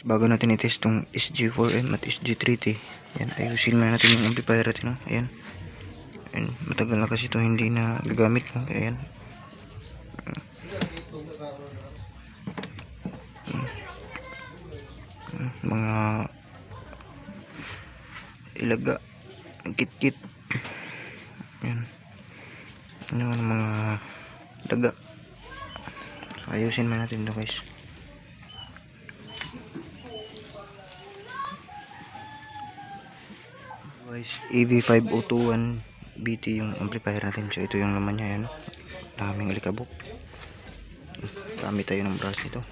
Bago natin i-test tong SG4M at SG3T, yan, ayusin muna natin yung amplifier natin, no? Ayan. Ayan, matagal na kasi ito hindi na gagamit, no? Ayan. Mga ilaga, kit-kit. Ayan. Ano mga daga. So, ayusin muna natin ito, guys. Guys, EV5021 BT yung amplifier natin. So ito yung laman niya, yan. Daming alikabok. Gamit tayo ng brush nito.